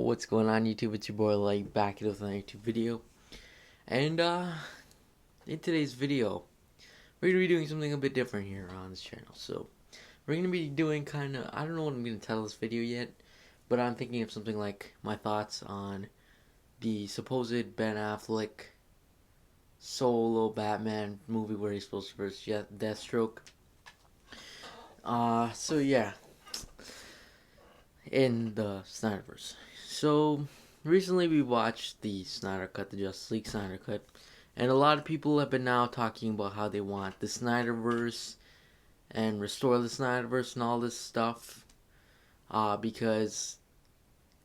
What's going on YouTube? It's your boy Like back with another YouTube video. And in today's video, we're gonna be doing something a bit different here on this channel. So we're gonna be doing I don't know what I'm gonna title this video yet, but I'm thinking of something like my thoughts on the supposed Ben Affleck solo Batman movie where he's supposed to verse Deathstroke. So yeah, in the Snyderverse. So recently we watched the Snyder Cut, the Justice League Snyder Cut, and a lot of people have been now talking about how they want the Snyderverse and restore the Snyderverse and all this stuff. Because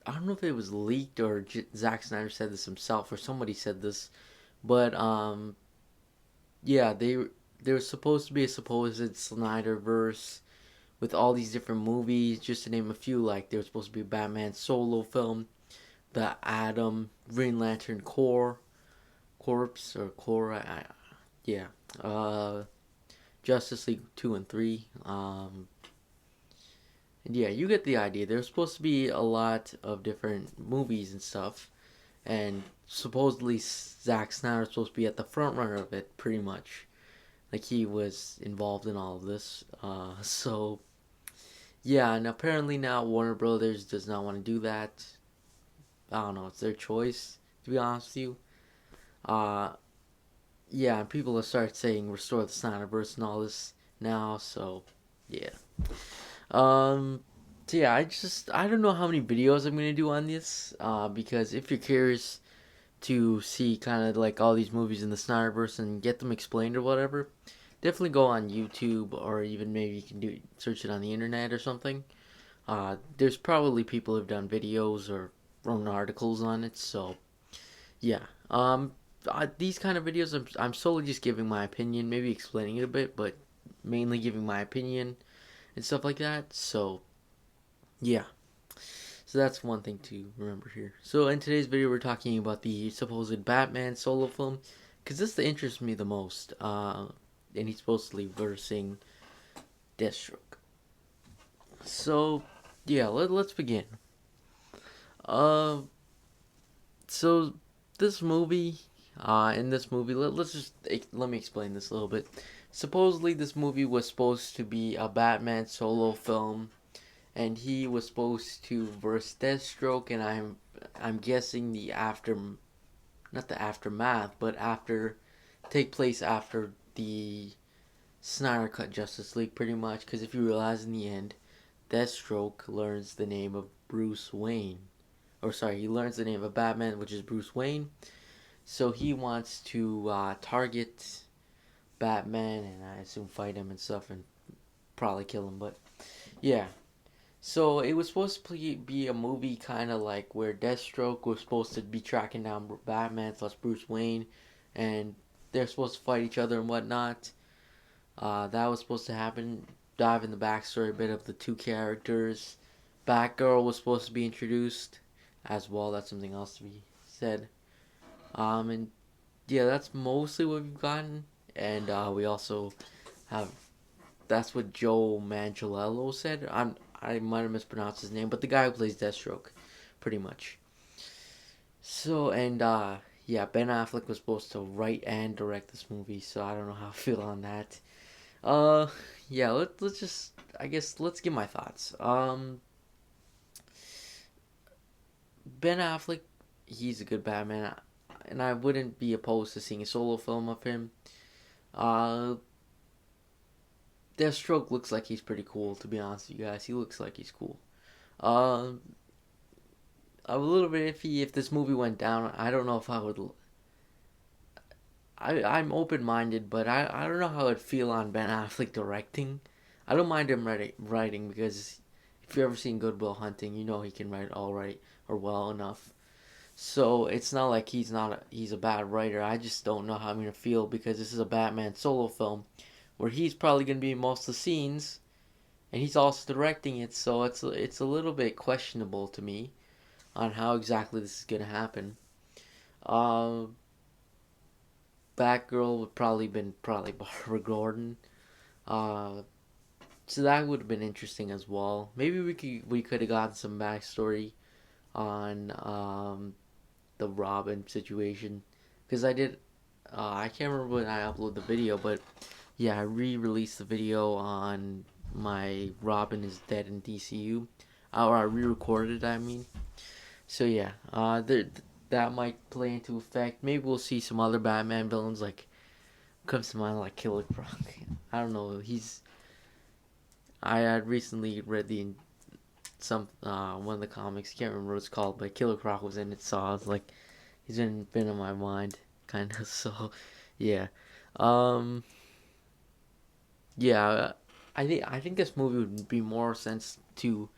I don't know if it was leaked or Zack Snyder said this himself or somebody said this, but yeah, there was supposed to be a supposed Snyderverse with all these different movies, just to name a few. Like there was supposed to be a Batman solo film, the Atom, Green Lantern Corpse or Core, yeah, Justice League 2 and 3. And yeah, you get the idea. There's supposed to be a lot of different movies and stuff, and supposedly Zack Snyder's supposed to be at the front runner of it, pretty much. Like he was involved in all of this. So yeah, and apparently now Warner Brothers does not want to do that. I don't know, it's their choice, to be honest with you. Uh, yeah, and people have started saying restore the Snyderverse and all this now, so yeah. Um, so yeah, I don't know how many videos I'm gonna do on this, because if you're curious to see kind of like all these movies in the Snyderverse and get them explained or whatever, definitely go on YouTube or even maybe you can search it on the internet or something. There's probably people who've done videos or written articles on it, so yeah. These kind of videos, I'm solely just giving my opinion, maybe explaining it a bit, but mainly giving my opinion and stuff like that. So yeah, so that's one thing to remember here. So in today's video, we're talking about the supposed Batman solo film, because this the interests me the most. And he's supposedly versing Deathstroke. So yeah, let's begin. Uh, so this movie, in this movie, let me explain this a little bit. Supposedly, this movie was supposed to be a Batman solo film, and he was supposed to verse Deathstroke, and I'm guessing not the aftermath, but after take place after the Snyder Cut Justice League, pretty much. Because if you realize in the end, Deathstroke learns the name of Bruce Wayne. Or sorry, he learns the name of Batman, which is Bruce Wayne. So he wants to target Batman and I assume fight him and stuff and probably kill him. But yeah. So it was supposed to be a movie kind of like where Deathstroke was supposed to be tracking down Batman plus Bruce Wayne, and they're supposed to fight each other and whatnot. That was supposed to happen. Dive in the backstory a bit of the two characters. Batgirl was supposed to be introduced as well. That's something else to be said. And yeah, that's mostly what we've gotten. And we also have. That's what Joe Manganiello said. I might have mispronounced his name, but the guy who plays Deathstroke, pretty much. So and yeah, Ben Affleck was supposed to write and direct this movie, so I don't know how I feel on that. Uh, yeah, let's just I guess let's give my thoughts. Ben Affleck, he's a good Batman, and I wouldn't be opposed to seeing a solo film of him. Uh, Deathstroke looks like he's pretty cool, to be honest with you guys. He looks like he's cool. Um, I'm a little bit iffy if this movie went down. I don't know if I would. I'm open minded, but I don't know how I'd feel on Ben Affleck directing. I don't mind him writing because if you've ever seen Good Will Hunting, you know he can write all right or well enough. So it's not like he's a bad writer. I just don't know how I'm gonna feel because this is a Batman solo film where he's probably gonna be in most of the scenes and he's also directing it. So it's a little bit questionable to me on how exactly this is gonna happen. Uh, Batgirl would probably been probably Barbara Gordon. Uh, so that would have been interesting as well. Maybe we could have gotten some backstory on the Robin situation, because I can't remember when I uploaded the video, but yeah, I re-released the video on my Robin is Dead in DCU, or I re-recorded it, I mean. So yeah, that might play into effect. Maybe we'll see some other Batman villains, like comes to mind like Killer Croc. I don't know. I had recently read the some one of the comics. Can't remember what it's called, but Killer Croc was in it, so I was like, he's been in my mind, kind of. So yeah, um, yeah. I think this movie would be more sense to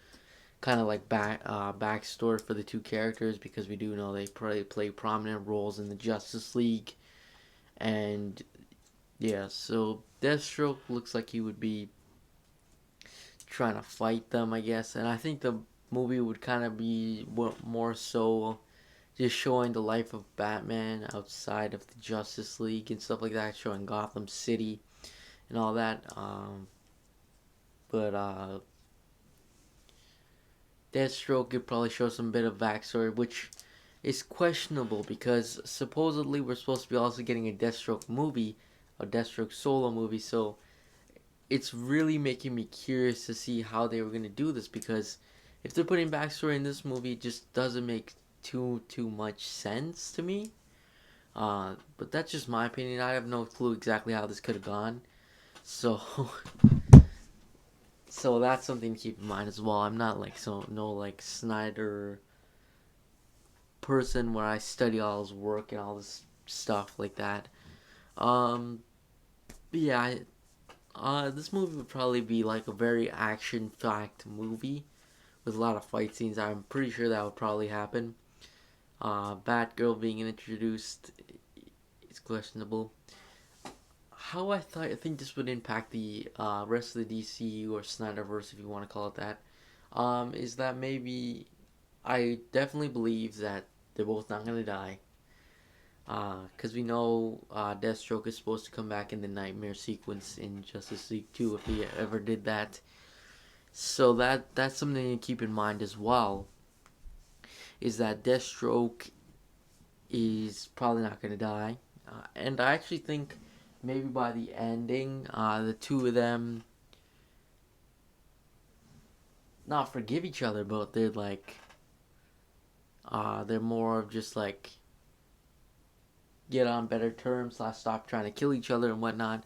kind of like backstory for the two characters, because we do know they play prominent roles in the Justice League, and yeah, so Deathstroke looks like he would be trying to fight them, I guess, and I think the movie would kind of be more so just showing the life of Batman outside of the Justice League and stuff like that, showing Gotham City and all that. But Deathstroke could probably show some bit of backstory, which is questionable because supposedly we're supposed to be also getting a Deathstroke movie, a Deathstroke solo movie. So it's really making me curious to see how they were gonna do this, because if they're putting backstory in this movie, it just doesn't make too much sense to me. But that's just my opinion. I have no clue exactly how this could have gone. So so that's something to keep in mind as well. I'm not like no like Snyder person where I study all his work and all this stuff like that. Um, but yeah, this movie would probably be like a very action-packed movie with a lot of fight scenes. I'm pretty sure that would probably happen. Batgirl being introduced is questionable. How I think this would impact the rest of the DCU or Snyderverse, if you want to call it that, is that maybe I definitely believe that they're both not gonna die. Because we know Deathstroke is supposed to come back in the nightmare sequence in Justice League 2 if he ever did that. So that's something to keep in mind as well. Is that Deathstroke is probably not gonna die, and I actually think maybe by the ending, the two of them not forgive each other, but they're like, they're more of just like get on better terms, stop trying to kill each other and whatnot,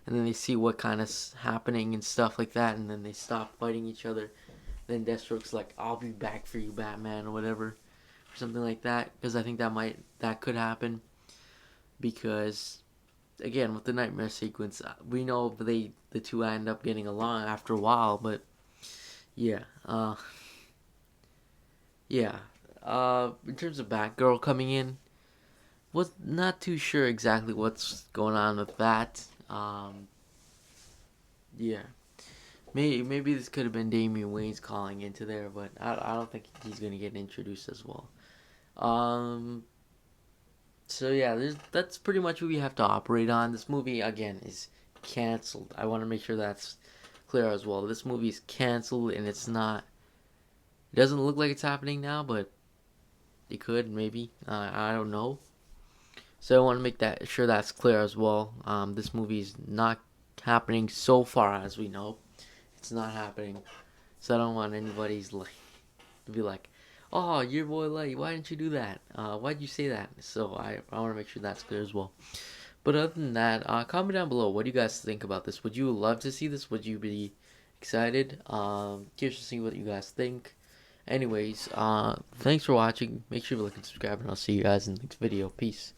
and then they see what kind of happening and stuff like that, and then they stop fighting each other. Then Deathstroke's like, "I'll be back for you, Batman," or whatever, or something like that. Because I think that could happen. Because again, with the nightmare sequence, we know the two end up getting along after a while, but yeah, yeah. In terms of Batgirl coming in, was not too sure exactly what's going on with that. Yeah, maybe this could have been Damian Wayne's calling into there, but I don't think he's gonna get introduced as well. Um, so yeah, that's pretty much what we have to operate on. This movie again is canceled. I want to make sure that's clear as well. This movie is canceled, and it's not. It doesn't look like it's happening now, but it could maybe. I don't know. So I want to make that sure that's clear as well. This movie is not happening so far as we know. It's not happening. So I don't want anybody's like to be like, "Oh, your boy Light, why didn't you do that? Why'd you say that?" So I want to make sure that's clear as well. But other than that, comment down below. What do you guys think about this? Would you love to see this? Would you be excited? Curious to see what you guys think. Anyways, thanks for watching. Make sure you like and subscribe, and I'll see you guys in the next video. Peace.